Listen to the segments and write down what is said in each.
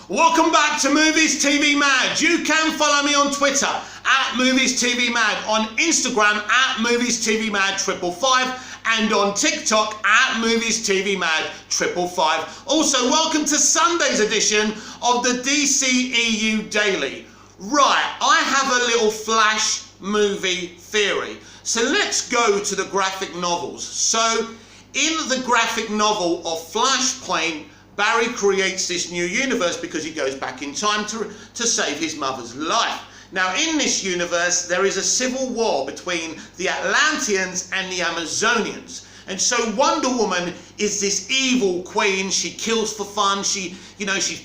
Welcome back to Movies TV Mag. You can follow me on Twitter at Movies TV Mag, on Instagram at Movies TV Mag 555, and on TikTok at Movies TV Mag 555. Also, welcome to Sunday's edition of the DCEU Daily. Right, I have a little Flash movie theory. So let's go to the graphic novels. So in the graphic novel of Flashpoint, Barry creates this new universe because he goes back in time to save his mother's life. Now, in this universe, there is a civil war between the Atlanteans and the Amazonians. And so Wonder Woman is this evil queen. She kills for fun. She's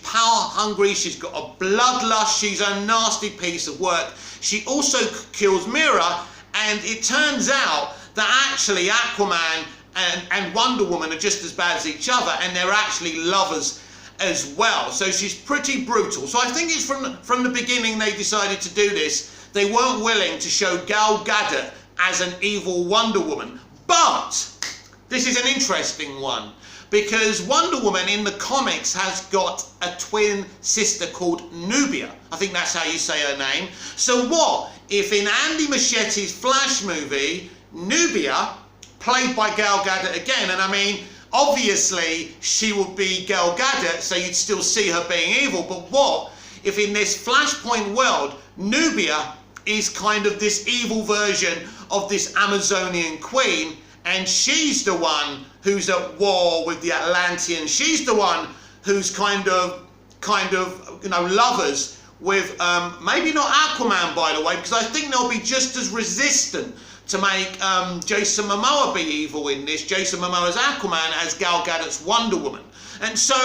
power hungry. She's got a bloodlust. She's a nasty piece of work. She also kills Mira. And it turns out that actually Aquaman and Wonder Woman are just as bad as each other, and they're actually lovers as well. So she's pretty brutal. So I think it's from the beginning they decided to do this. They weren't willing to show Gal Gadot as an evil Wonder Woman. But this is an interesting one, because Wonder Woman in the comics has got a twin sister called Nubia. I think that's how you say her name. So what if in Andy Muschietti Flash movie, Nubia, played by Gal Gadot again, and I mean, obviously she would be Gal Gadot, so you'd still see her being evil, but what if in this Flashpoint world, Nubia is kind of this evil version of this Amazonian queen, and she's the one who's at war with the Atlanteans. She's the one who's kind of lovers with, maybe not Aquaman, by the way, because I think they'll be just as resistant to make Jason Momoa be evil in this, Jason Momoa's Aquaman, as Gal Gadot's Wonder Woman. And so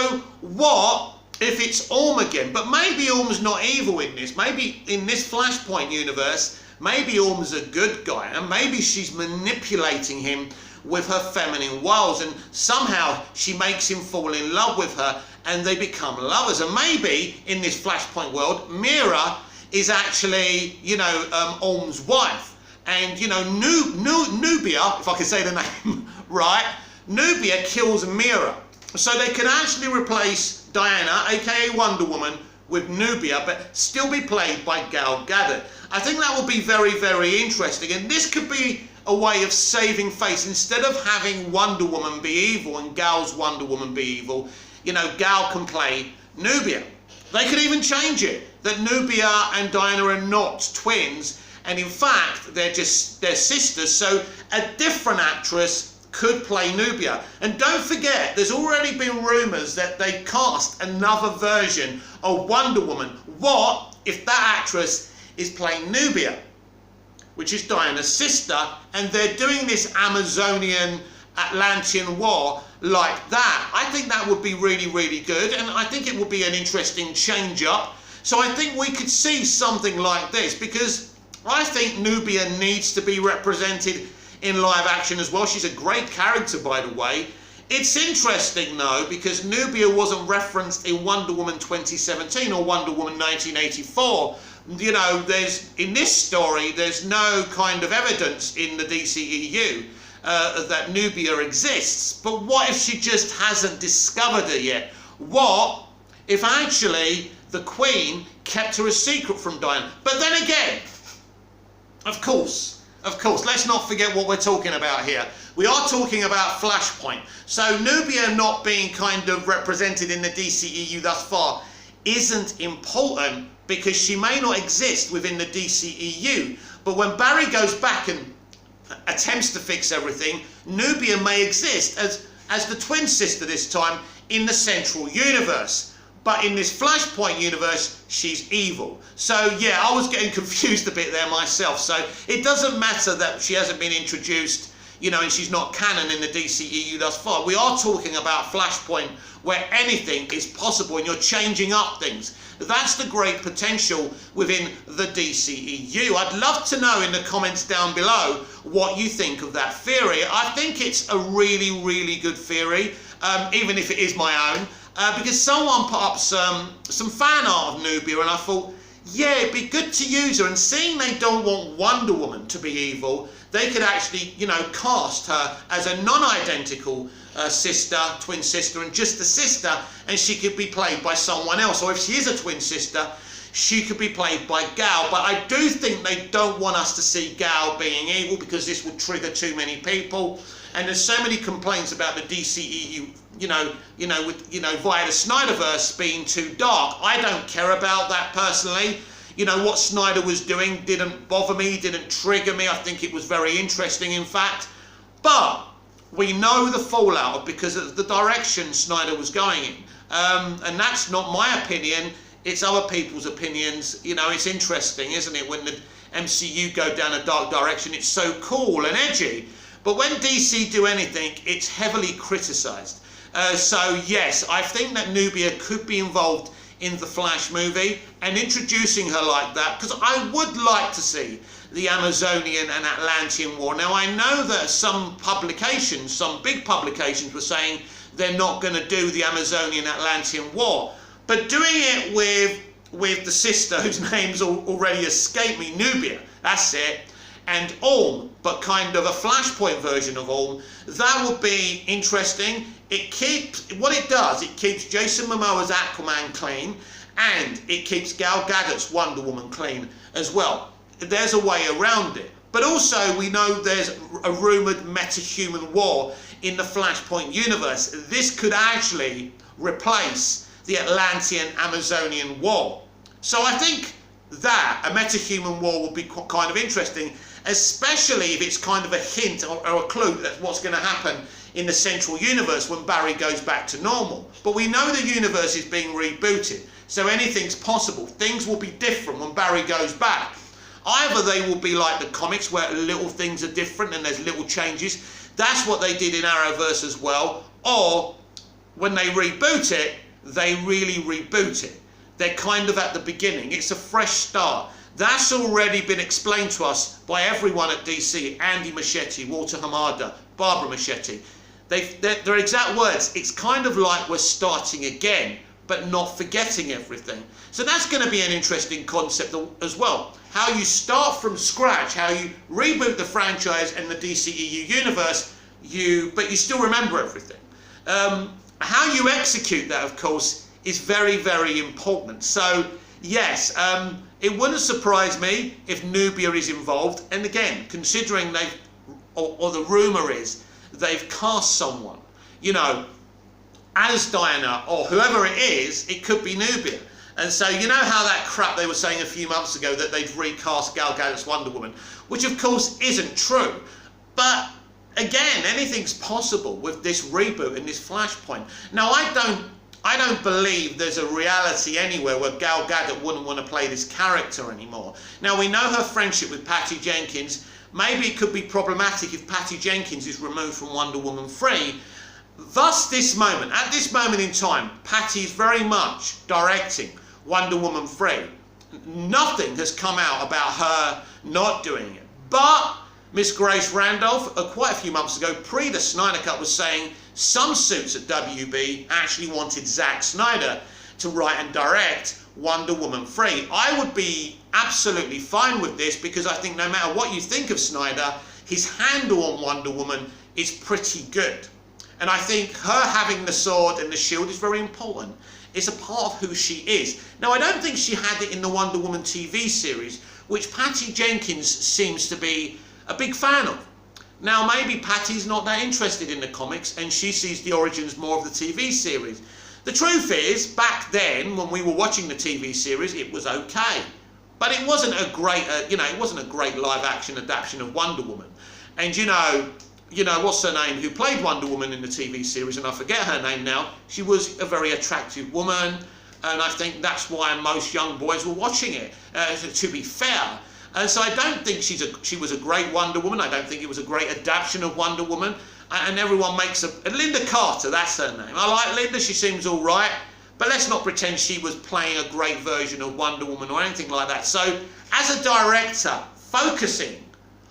what if it's Orm again? But maybe Orm's not evil in this. Maybe in this Flashpoint universe, maybe Orm's a good guy, and maybe she's manipulating him with her feminine wiles, and somehow she makes him fall in love with her, and they become lovers. And maybe in this Flashpoint world, Mira is actually, Orm's wife. And, Nubia, if I can say the name right, Nubia kills Mira. So they can actually replace Diana, aka Wonder Woman, with Nubia, but still be played by Gal Gadot. I think that will be very, very interesting. And this could be a way of saving face. Instead of having Wonder Woman be evil and Gal's Wonder Woman be evil, Gal can play Nubia. They could even change it, that Nubia and Diana are not twins, and in fact, they're sisters, so a different actress could play Nubia. And don't forget, there's already been rumours that they cast another version of Wonder Woman. What if that actress is playing Nubia, which is Diana's sister, and they're doing this Amazonian Atlantean war like that? I think that would be really, really good, and I think it would be an interesting change-up. So I think we could see something like this, because I think Nubia needs to be represented in live action as well. She's a great character, by the way. It's interesting, though, because Nubia wasn't referenced in Wonder Woman 2017 or Wonder Woman 1984. In this story, there's no kind of evidence in the DCEU that Nubia exists. But what if she just hasn't discovered it yet? What if actually the Queen kept her a secret from Diana? But then again, Of course, let's not forget what we're talking about here. We are talking about Flashpoint. So Nubia not being kind of represented in the DCEU thus far isn't important, because she may not exist within the DCEU. But when Barry goes back and attempts to fix everything, Nubia may exist as the twin sister this time in the central universe. But in this Flashpoint universe, she's evil. So yeah, I was getting confused a bit there myself. So it doesn't matter that she hasn't been introduced, and she's not canon in the DCEU thus far. We are talking about Flashpoint, where anything is possible and you're changing up things. That's the great potential within the DCEU. I'd love to know in the comments down below what you think of that theory. I think it's a really, really good theory, even if it is my own. Because someone put up some fan art of Nubia, and I thought, yeah, it'd be good to use her. And seeing they don't want Wonder Woman to be evil, they could actually, you know, cast her as a non-identical sister, twin sister, and just the sister, and she could be played by someone else. Or if she is a twin sister, she could be played by Gal. But I do think they don't want us to see Gal being evil, because this would trigger too many people. And there's so many complaints about the DCEU, via the Snyderverse being too dark. I don't care about that personally. You know, what Snyder was doing didn't bother me, didn't trigger me. I think it was very interesting, in fact. But we know the fallout because of the direction Snyder was going in. And that's not my opinion, it's other people's opinions. You know, it's interesting, isn't it, when the MCU go down a dark direction? It's so cool and edgy. But when DC do anything, it's heavily criticised. So yes, I think that Nubia could be involved in the Flash movie, and introducing her like that, because I would like to see the Amazonian and Atlantean War. Now, I know that some publications, some big publications, were saying they're not going to do the Amazonian Atlantean War, but doing it with the sister, whose name's already escaped me, Nubia, that's it, and Ulm, but kind of a Flashpoint version of Ulm, that would be interesting. It keeps, what it does, it keeps Jason Momoa's Aquaman clean, and it keeps Gal Gadot's Wonder Woman clean as well. There's a way around it. But also, we know there's a rumoured meta-human war in the Flashpoint universe. This could actually replace the Atlantean Amazonian war. So I think that a meta-human war will be kind of interesting, especially if it's kind of a hint or a clue that's what's going to happen in the central universe when Barry goes back to normal. But we know the universe is being rebooted, so anything's possible. Things will be different when Barry goes back. Either they will be like the comics, where little things are different and there's little changes. That's what they did in Arrowverse as well. Or when they reboot it, they really reboot it. They're kind of at the beginning. It's a fresh start. That's already been explained to us by everyone at DC. Andy Muschietti, Walter Hamada, Barbara Muschietti. Their exact words, it's kind of like we're starting again, but not forgetting everything. So that's going to be an interesting concept as well. How you start from scratch, how you reboot the franchise and the DCEU universe, but you still remember everything. How you execute that, of course, is very, very important. So yes, it wouldn't surprise me if Nubia is involved. And again, considering or the rumour is, they've cast someone, you know, as Diana, or whoever it is, it could be Nubia. And so, you know how that crap they were saying a few months ago that they'd recast Gal Gadot's Wonder Woman, which of course isn't true. But again, anything's possible with this reboot and this Flashpoint. Now, I don't believe there's a reality anywhere where Gal Gadot wouldn't want to play this character anymore. Now, we know her friendship with Patty Jenkins. Maybe it could be problematic if Patty Jenkins is removed from Wonder Woman 3. Thus, at this moment in time, Patty is very much directing Wonder Woman 3. Nothing has come out about her not doing it. But Miss Grace Randolph, quite a few months ago, pre the Snyder Cut, was saying some suits at WB actually wanted Zack Snyder to write and direct Wonder Woman 3. I would be absolutely fine with this, because I think no matter what you think of Snyder, his handle on Wonder Woman is pretty good. And I think her having the sword and the shield is very important. It's a part of who she is. Now, I don't think she had it in the Wonder Woman TV series, which Patty Jenkins seems to be a big fan of. Now, maybe Patty's not that interested in the comics and she sees the origins more of the TV series. The truth is, back then, when we were watching the TV series, it was okay. But it wasn't a great, it wasn't a great live-action adaptation of Wonder Woman. And you know, what's her name, who played Wonder Woman in the TV series, and I forget her name now, she was a very attractive woman, and I think that's why most young boys were watching it, to be fair. And so I don't think she was a great Wonder Woman. I don't think it was a great adaptation of Wonder Woman. And everyone makes Linda Carter, that's her name. I like Linda, she seems all right. But let's not pretend she was playing a great version of Wonder Woman or anything like that. So as a director, focusing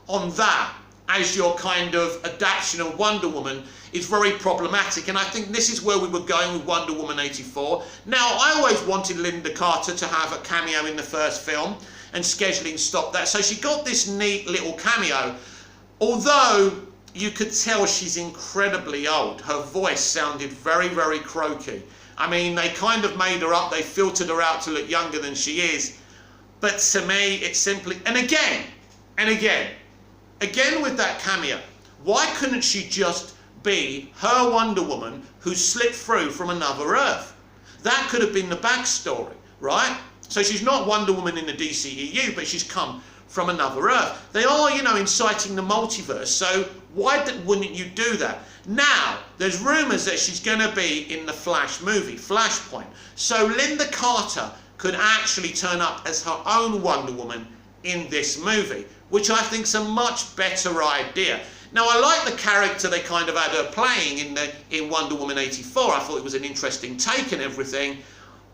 on that as your kind of adaptation of Wonder Woman is very problematic, and I think this is where we were going with Wonder Woman 84. Now, I always wanted Linda Carter to have a cameo in the first film, and scheduling stopped that, so she got this neat little cameo, although you could tell she's incredibly old. Her voice sounded very, very croaky. I mean, they kind of made her up, they filtered her out to look younger than she is, but to me, it's simply, and again with that cameo, why couldn't she just be her Wonder Woman who slipped through from another Earth? That could have been the backstory, right? So she's not Wonder Woman in the DCEU, but she's come from another Earth. They are, you know, inciting the multiverse, so why wouldn't you do that? Now, there's rumours that she's going to be in the Flash movie, Flashpoint. So Linda Carter could actually turn up as her own Wonder Woman in this movie, which I think is a much better idea. Now, I like the character they kind of had her playing in Wonder Woman 84. I thought it was an interesting take and everything.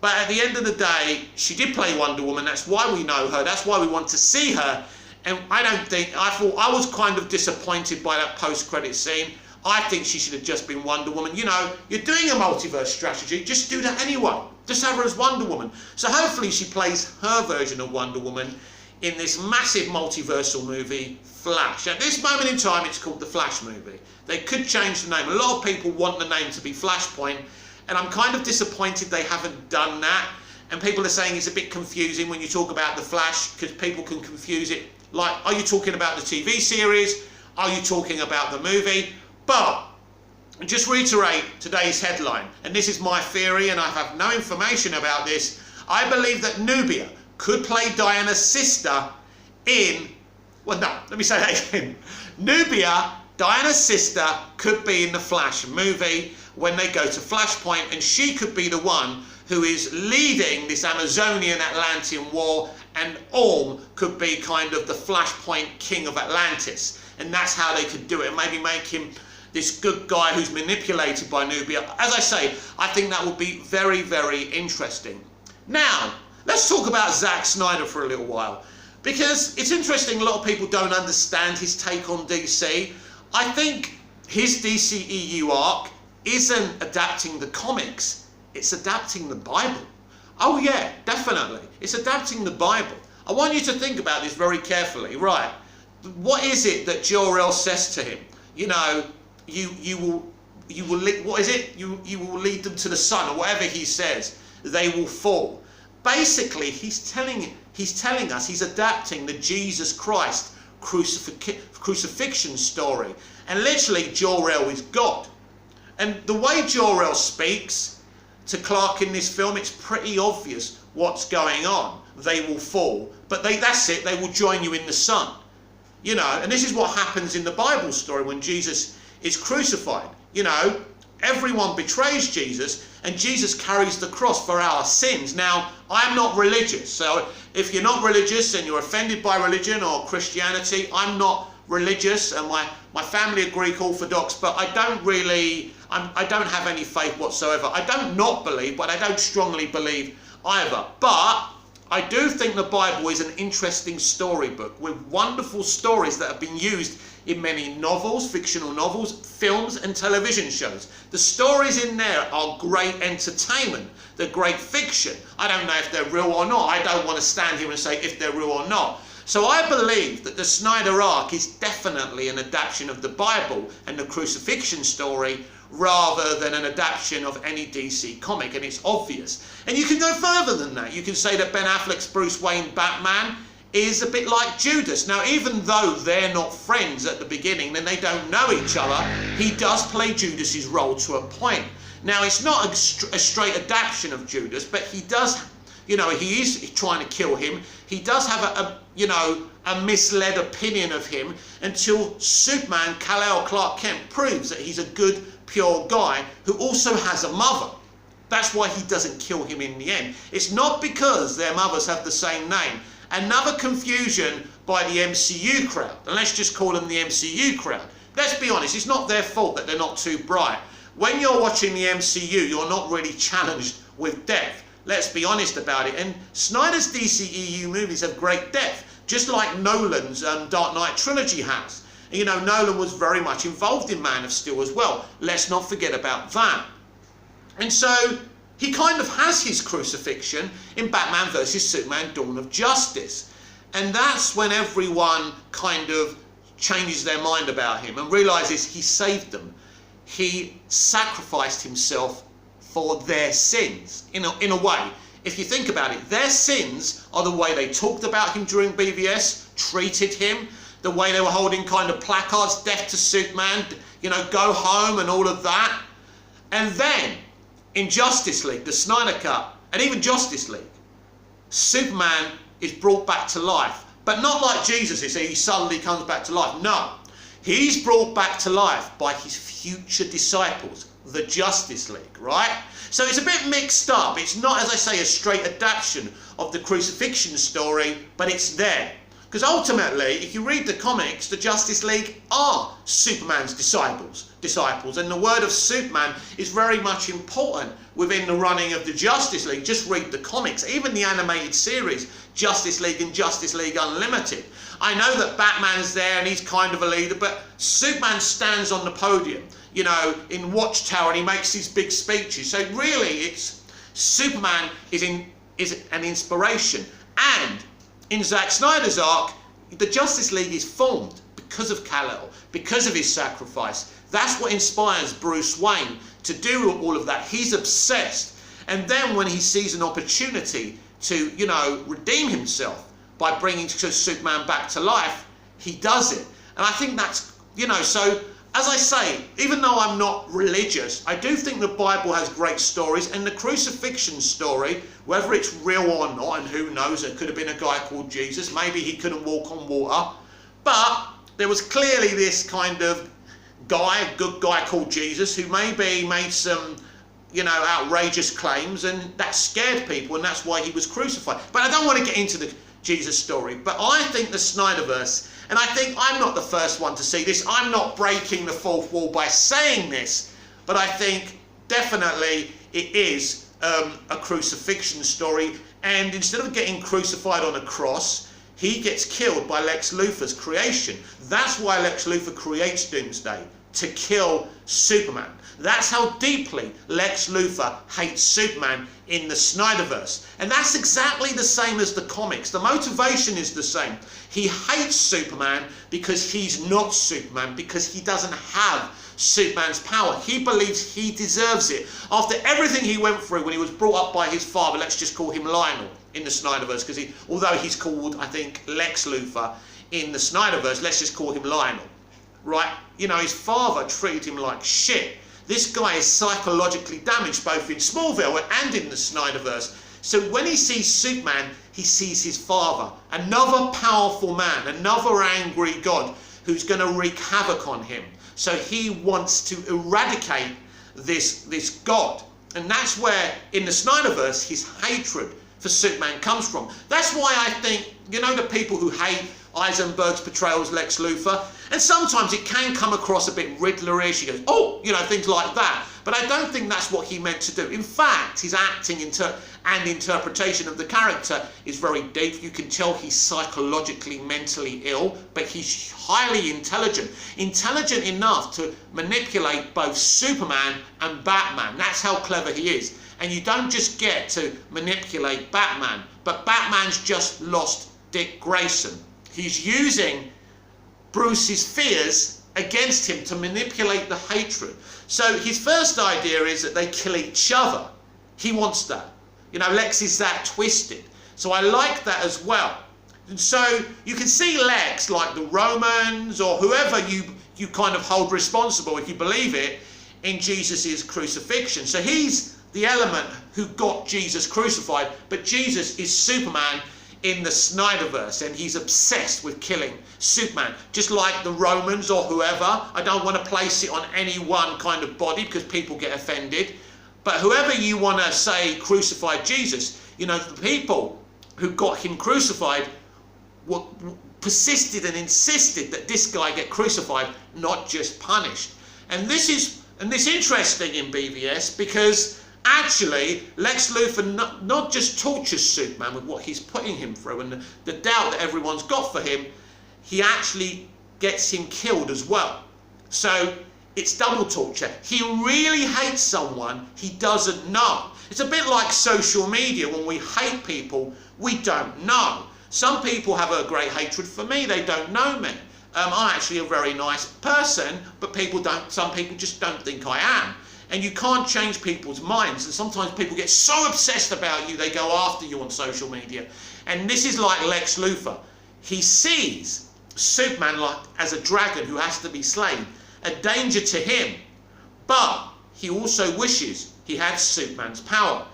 But at the end of the day, she did play Wonder Woman. That's why we know her. That's why we want to see her. And I thought I was kind of disappointed by that post-credit scene. I think she should have just been Wonder Woman. You know, you're doing a multiverse strategy. Just do that anyway. Just have her as Wonder Woman. So hopefully she plays her version of Wonder Woman in this massive multiversal movie, Flash. At this moment in time, it's called the Flash movie. They could change the name. A lot of people want the name to be Flashpoint, and I'm kind of disappointed they haven't done that. And people are saying it's a bit confusing when you talk about the Flash, because people can confuse it. Like, are you talking about the TV series? Are you talking about the movie? But, just reiterate today's headline, and this is my theory, and I have no information about this. I believe that Nubia could play Diana's sister in, well, no, let me say that again. Nubia, Diana's sister, could be in the Flash movie when they go to Flashpoint, and she could be the one who is leading this Amazonian Atlantean war, and Orm could be kind of the Flashpoint king of Atlantis. And that's how they could do it, and maybe make him this good guy who's manipulated by Nubia. As I say, I think that would be very, very interesting. Now, let's talk about Zack Snyder for a little while, because it's interesting, a lot of people don't understand his take on DC. I think his DCEU arc isn't adapting the comics, it's adapting the Bible. Oh yeah, definitely, it's adapting the Bible. I want you to think about this very carefully, right? What is it that Jor-El says to him? You know, you will what is it? You will lead them to the sun, or whatever he says. They will fall. Basically, he's telling us he's adapting the Jesus Christ crucifixion story, and literally Jor-El is God. And the way Jor-El speaks to Clark in this film, it's pretty obvious what's going on. They will fall, but that's it. They will join you in the sun. You know, and this is what happens in the Bible story when Jesus is crucified. You know, everyone betrays Jesus, and Jesus carries the cross for our sins. Now, I'm not religious, so if you're not religious and you're offended by religion or Christianity, I'm not religious, and my family are Greek Orthodox, but I don't have any faith whatsoever. I don't not believe, but I don't strongly believe either. But I do think the Bible is an interesting storybook with wonderful stories that have been used in many novels, fictional novels, films and television shows. The stories in there are great entertainment. They're great fiction. I don't know if they're real or not. I don't want to stand here and say if they're real or not. So I believe that the Snyder arc is definitely an adaptation of the Bible and the crucifixion story, rather than an adaptation of any DC comic, and it's obvious. And you can go further than that. You can say that Ben Affleck's Bruce Wayne Batman is a bit like Judas. Now, even though they're not friends at the beginning, then they don't know each other, he does play Judas's role to a point. Now, it's not a straight adaptation of Judas, but he does, you know, he is trying to kill him. He does have a misled opinion of him until Superman, Kal-El Clark Kent, proves that he's a good, pure guy who also has a mother. That's why he doesn't kill him in the end. It's not because their mothers have the same name. Another confusion by the MCU crowd, and let's just call them the MCU crowd. Let's be honest, it's not their fault that they're not too bright. When you're watching the MCU, you're not really challenged with depth. Let's be honest about it. And Snyder's DCEU movies have great depth, just like Nolan's Dark Knight trilogy has. You know, Nolan was very much involved in Man of Steel as well. Let's not forget about that. And so he kind of has his crucifixion in Batman vs Superman Dawn of Justice. And that's when everyone kind of changes their mind about him and realizes he saved them. He sacrificed himself for their sins, in a way. If you think about it, their sins are the way they talked about him during BVS, treated him, the way they were holding kind of placards, death to Superman, you know, go home and all of that. And then in Justice League, the Snyder Cut, and even Justice League, Superman is brought back to life. But not like Jesus is, he suddenly comes back to life. No, he's brought back to life by his future disciples, the Justice League, right? So it's a bit mixed up. It's not, as I say, a straight adaptation of the crucifixion story, but it's there. Because ultimately, if you read the comics, the Justice League are Superman's disciples. And the word of Superman is very much important within the running of the Justice League. Just read the comics, even the animated series, Justice League and Justice League Unlimited. I know that Batman's there and he's kind of a leader, but Superman stands on the podium, you know, in Watchtower, and he makes these big speeches. So really, it's Superman is an inspiration. And in Zack Snyder's arc, the Justice League is formed because of Kal-El, because of his sacrifice. That's what inspires Bruce Wayne to do all of that. He's obsessed. And then when he sees an opportunity to, you know, redeem himself by bringing Superman back to life, he does it. And I think that's, you know, so as I say, even though I'm not religious, I do think the Bible has great stories, and the crucifixion story, whether it's real or not, and who knows, it could have been a guy called Jesus, maybe he couldn't walk on water, but there was clearly this kind of guy, a good guy called Jesus, who maybe made some, you know, outrageous claims, and that scared people, and that's why he was crucified. But I don't want to get into the Jesus story, but I think the Snyderverse, and I think I'm not the first one to see this, I'm not breaking the fourth wall by saying this, but I think definitely it is a crucifixion story, and instead of getting crucified on a cross, he gets killed by Lex Luthor's creation. That's why Lex Luthor creates Doomsday, to kill Superman. That's how deeply Lex Luthor hates Superman in the Snyderverse. And that's exactly the same as the comics. The motivation is the same. He hates Superman because he's not Superman, because he doesn't have Superman's power. He believes he deserves it. After everything he went through when he was brought up by his father, let's just call him Lionel in the Snyderverse, because although he's called, I think, Lex Luthor in the Snyderverse, let's just call him Lionel. Right? You know, his father treated him like shit. This guy is psychologically damaged both in Smallville and in the Snyderverse. So when he sees Superman, he sees his father, another powerful man, another angry God who's going to wreak havoc on him. So he wants to eradicate this God. And that's where, in the Snyderverse, his hatred for Superman comes from. That's why I think, you know, the people who hate Eisenberg's portrayal as Lex Luthor, and sometimes it can come across a bit Riddlerish. He goes, oh, you know, things like that. But I don't think that's what he meant to do. In fact, his acting and interpretation of the character is very deep. You can tell he's psychologically, mentally ill, but he's highly intelligent. Intelligent enough to manipulate both Superman and Batman. That's how clever he is. And you don't just get to manipulate Batman, but Batman's just lost Dick Grayson. He's using Bruce's fears against him to manipulate the hatred. So his first idea is that they kill each other. He wants that. You know, Lex is that twisted. So I like that as well. And so you can see Lex, like the Romans or whoever you kind of hold responsible, if you believe it, in Jesus' crucifixion. So he's the element who got Jesus crucified, but Jesus is Superman in the Snyderverse, and he's obsessed with killing Superman, just like the Romans or whoever. I don't want to place it on any one kind of body because people get offended, but whoever you want to say crucified Jesus, you know, the people who got him crucified persisted and insisted that this guy get crucified, not just punished. And this is interesting in BVS because actually, Lex Luthor not just tortures Superman with what he's putting him through and the doubt that everyone's got for him, he actually gets him killed as well. So it's double torture. He really hates someone he doesn't know. It's a bit like social media. When we hate people we don't know. Some people have a great hatred for me. They don't know me. I'm actually a very nice person, but some people just don't think I am. And you can't change people's minds. And sometimes people get so obsessed about you, they go after you on social media. And this is like Lex Luthor. He sees Superman as a dragon who has to be slain, a danger to him. But he also wishes he had Superman's power.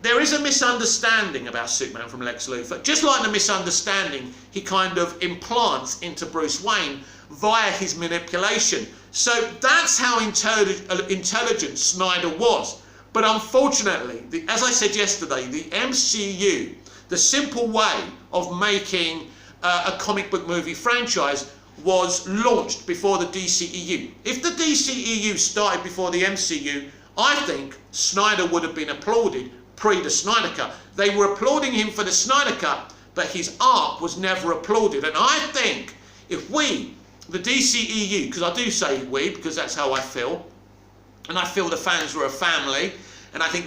There is a misunderstanding about Superman from Lex Luthor, just like the misunderstanding he kind of implants into Bruce Wayne via his manipulation. So that's how intelligent Snyder was. But unfortunately, as I said yesterday, the MCU, the simple way of making a comic book movie franchise, was launched before the DCEU. If the DCEU started before the MCU, I think Snyder would have been applauded pre the Snyder Cut. They were applauding him for the Snyder Cut, but his arc was never applauded. And I think if we, the DCEU, because I do say we, because that's how I feel, and I feel the fans were a family, and I think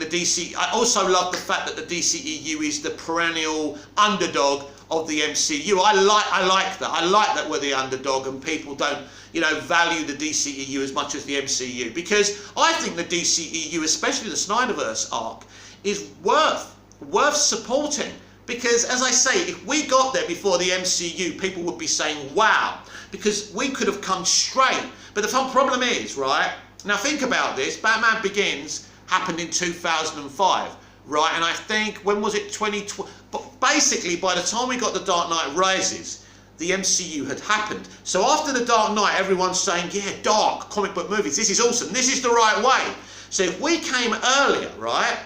I also love the fact that the DCEU is the perennial underdog of the MCU. I like that. I like that we're the underdog and people don't, value the DCEU as much as the MCU, because I think the DCEU, especially the Snyderverse arc, is worth supporting. Because, as I say, if we got there before the MCU, people would be saying, wow, because we could have come straight. But the problem is, right, now think about this, Batman Begins happened in 2005, right, and I think, when was it, 2012? But basically, by the time we got The Dark Knight Rises, the MCU had happened. So after The Dark Knight, everyone's saying, yeah, dark comic book movies, this is awesome, this is the right way. So if we came earlier, right,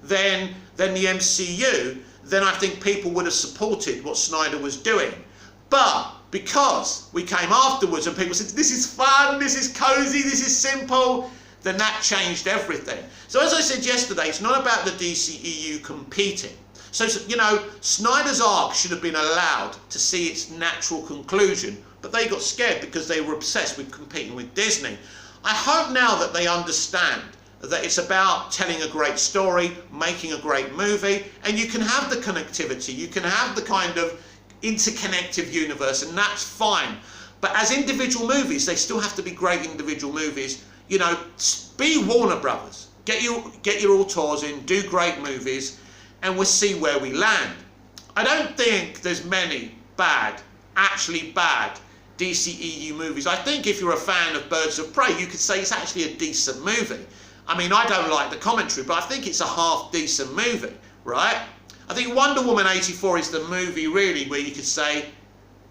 than the MCU, then I think people would have supported what Snyder was doing. But because we came afterwards and people said, this is fun, this is cozy, this is simple, then that changed everything. So as I said yesterday, it's not about the DCEU competing. So, Snyder's arc should have been allowed to see its natural conclusion, but they got scared because they were obsessed with competing with Disney. I hope now that they understand that it's about telling a great story, making a great movie, and you can have the connectivity, you can have the kind of interconnective universe, and that's fine. But as individual movies, they still have to be great individual movies. Be Warner Brothers. Get your auteurs in, do great movies, and we'll see where we land. I don't think there's many actually bad DCEU movies. I think if you're a fan of Birds of Prey, you could say it's actually a decent movie. I mean, I don't like the commentary, but I think it's a half decent movie, right? I think Wonder Woman 84 is the movie really where you could say,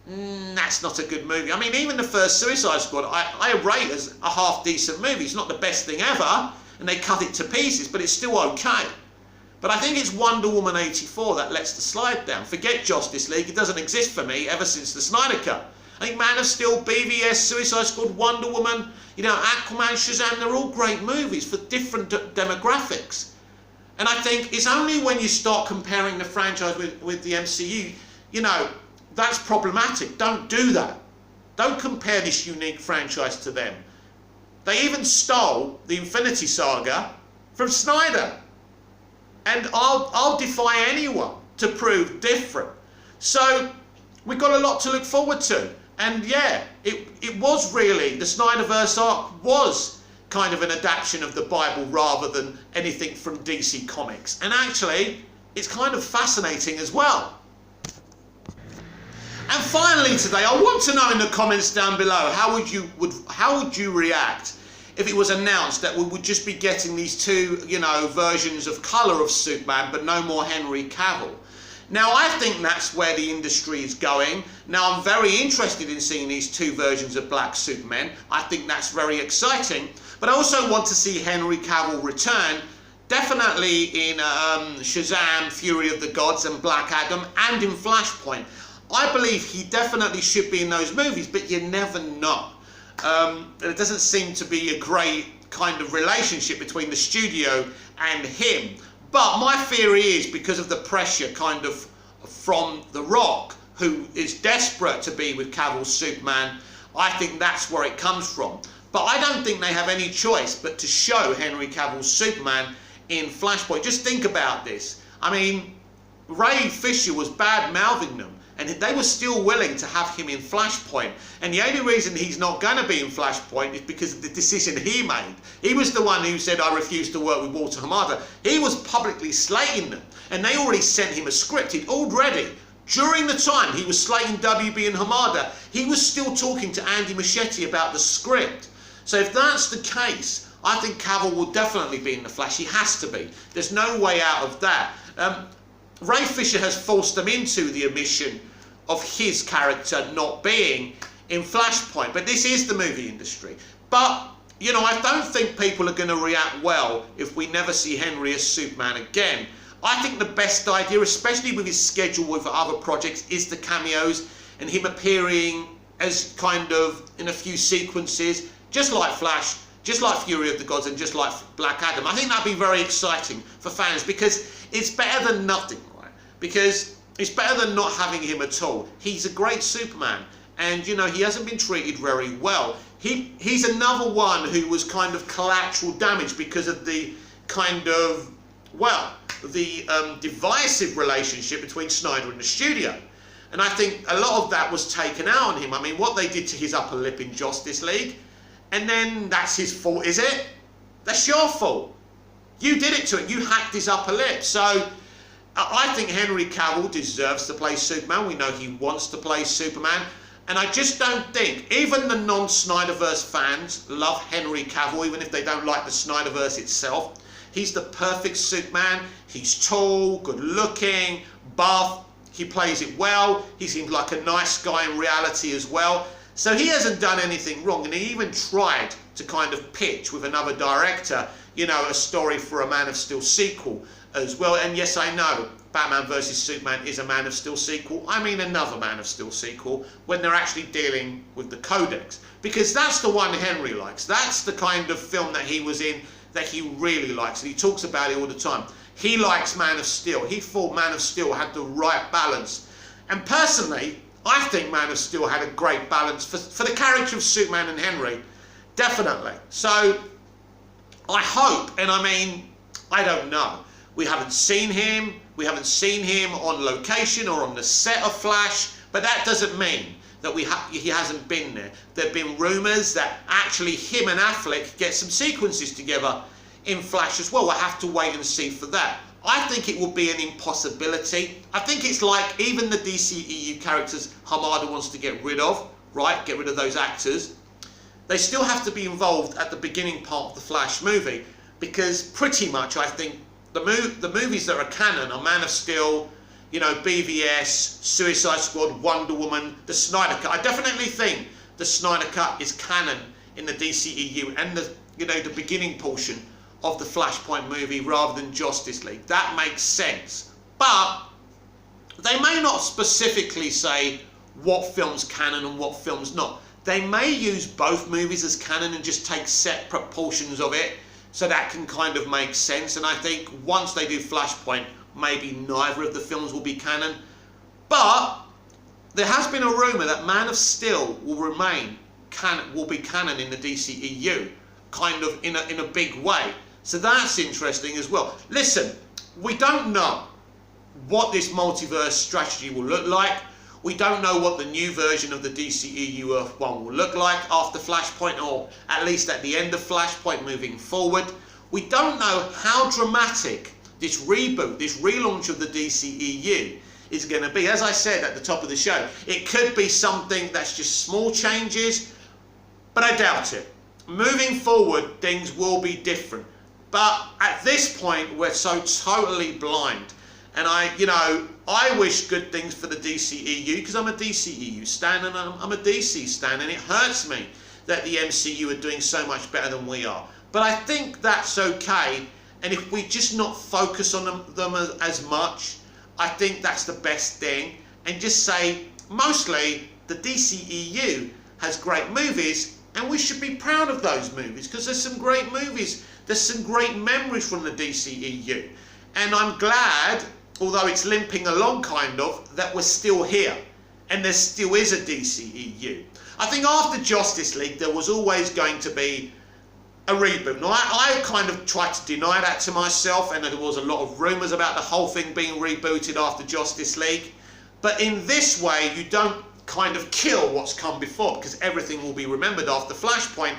that's not a good movie. I mean, even the first Suicide Squad, I rate as a half decent movie. It's not the best thing ever, and they cut it to pieces, but it's still okay. But I think it's Wonder Woman 84 that lets the slide down. Forget Justice League, it doesn't exist for me ever since the Snyder Cut. I think Man of Steel, BVS, Suicide Squad, Wonder Woman, Aquaman, Shazam, they're all great movies for different demographics. And I think it's only when you start comparing the franchise with the MCU, that's problematic. Don't do that. Don't compare this unique franchise to them. They even stole the Infinity Saga from Snyder. And I'll defy anyone to prove different. So we've got a lot to look forward to. And yeah, it was really, the Snyderverse arc was kind of an adaptation of the Bible rather than anything from DC Comics. And actually, it's kind of fascinating as well. And finally today, I want to know in the comments down below, how would you react if it was announced that we would just be getting these two, versions of colour of Superman, but no more Henry Cavill? Now, I think that's where the industry is going. Now, I'm very interested in seeing these two versions of Black Superman. I think that's very exciting. But I also want to see Henry Cavill return, definitely in Shazam, Fury of the Gods, and Black Adam, and in Flashpoint. I believe he definitely should be in those movies, but you never know. There doesn't seem to be a great kind of relationship between the studio and him. But my theory is, because of the pressure kind of from The Rock, who is desperate to be with Cavill's Superman, I think that's where it comes from. But I don't think they have any choice but to show Henry Cavill's Superman in Flashpoint. Just think about this. I mean, Ray Fisher was bad-mouthing them, and they were still willing to have him in Flashpoint. And the only reason he's not going to be in Flashpoint is because of the decision he made. He was the one who said, I refuse to work with Walter Hamada. He was publicly slating them, and they already sent him a script. He'd already, during the time he was slating WB and Hamada, he was still talking to Andy Muschietti about the script. So if that's the case, I think Cavill will definitely be in The Flash. He has to be. There's no way out of that. Ray Fisher has forced them into the omission of his character not being in Flashpoint. But this is the movie industry. But, you know, I don't think people are going to react well if we never see Henry as Superman again. I think the best idea, especially with his schedule with other projects, is the cameos and him appearing as kind of in a few sequences, just like Flash, just like Fury of the Gods, and just like Black Adam. I think that'd be very exciting for fans, because it's better than nothing, right? Because it's better than not having him at all. He's a great Superman, and you know, he hasn't been treated very well. He's another one who was kind of collateral damage because of the kind of, well, the divisive relationship between Snyder and the studio. And I think a lot of that was taken out on him. I mean, what they did to his upper lip in Justice League, and then that's his fault, is it? That's your fault. You did it to him. You hacked his upper lip. So I think Henry Cavill deserves to play Superman. We know he wants to play Superman. And I just don't think, even the non-Snyderverse fans love Henry Cavill, even if they don't like the Snyderverse itself. He's the perfect Superman. He's tall, good looking, buff. He plays it well. He seems like a nice guy in reality as well. So he hasn't done anything wrong, and he even tried to kind of pitch with another director, you know, a story for a Man of Steel sequel as well. And yes, I know Batman vs Superman is a Man of Steel sequel. I mean another Man of Steel sequel, when they're actually dealing with the Codex. Because that's the one Henry likes. That's the kind of film that he was in that he really likes, and he talks about it all the time. He likes Man of Steel. He thought Man of Steel had the right balance. And personally, I think Man of Steel had a great balance for the character of Superman and Henry. Definitely. So, I hope, and I mean, I don't know. We haven't seen him. We haven't seen him on location or on the set of Flash. But that doesn't mean that he hasn't been there. There have been rumours that actually him and Affleck get some sequences together in Flash as well. We'll have to wait and see for that. I think it will be an impossibility. I think it's like even the DCEU characters Hamada wants to get rid of, right? Get rid of those actors. They still have to be involved at the beginning part of the Flash movie, because pretty much I think the movies that are canon are Man of Steel, you know, BVS, Suicide Squad, Wonder Woman, the Snyder Cut. I definitely think the Snyder Cut is canon in the DCEU and the, you know, the beginning portion of the Flashpoint movie rather than Justice League. That makes sense. But they may not specifically say what film's canon and what film's not. They may use both movies as canon and just take separate portions of it, so that can kind of make sense. And I think once they do Flashpoint, maybe neither of the films will be canon. But there has been a rumour that Man of Steel will remain will be canon in the DCEU, kind of in a big way. So that's interesting as well. Listen, we don't know what this multiverse strategy will look like. We don't know what the new version of the DCEU Earth 1 will look like after Flashpoint, or at least at the end of Flashpoint moving forward. We don't know how dramatic this reboot, this relaunch of the DCEU is going to be. As I said at the top of the show, it could be something that's just small changes, but I doubt it. Moving forward, things will be different. But at this point, we're so totally blind. And I wish good things for the DCEU, because I'm a DCEU stan and I'm a DC stan, and it hurts me that the MCU are doing so much better than we are. But I think that's okay, and if we just not focus on them as much, I think that's the best thing, and just say, mostly, the DCEU has great movies, and we should be proud of those movies, because there's some great movies, there's some great memories from the DCEU. And I'm glad, although it's limping along kind of, that we're still here, and there still is a DCEU. I think after Justice League, there was always going to be a reboot. Now, I kind of tried to deny that to myself, and there was a lot of rumours about the whole thing being rebooted after Justice League. But in this way, you don't kind of kill what's come before, because everything will be remembered after Flashpoint.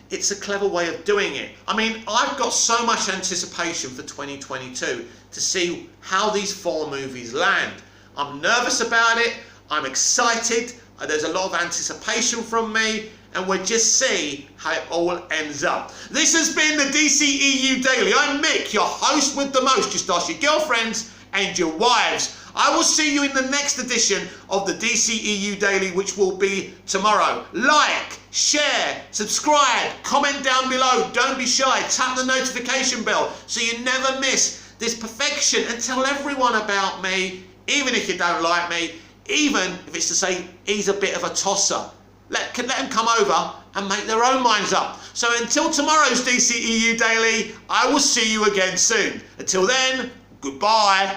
It's a clever way of doing it. I mean, I've got so much anticipation for 2022 to see how these 4 movies land. I'm nervous about it. I'm excited. There's a lot of anticipation from me, and we'll just see how it all ends up. This has been the DCEU Daily. I'm Mick, your host with the most. Just ask your girlfriends and your wives. I will see you in the next edition of the DCEU Daily, which will be tomorrow. Like, share, subscribe, comment down below. Don't be shy. Tap the notification bell so you never miss this perfection, and tell everyone about me, even if you don't like me, even if it's to say he's a bit of a tosser. Let them come over and make their own minds up. So until tomorrow's DCEU Daily, I will see you again soon. Until then, goodbye.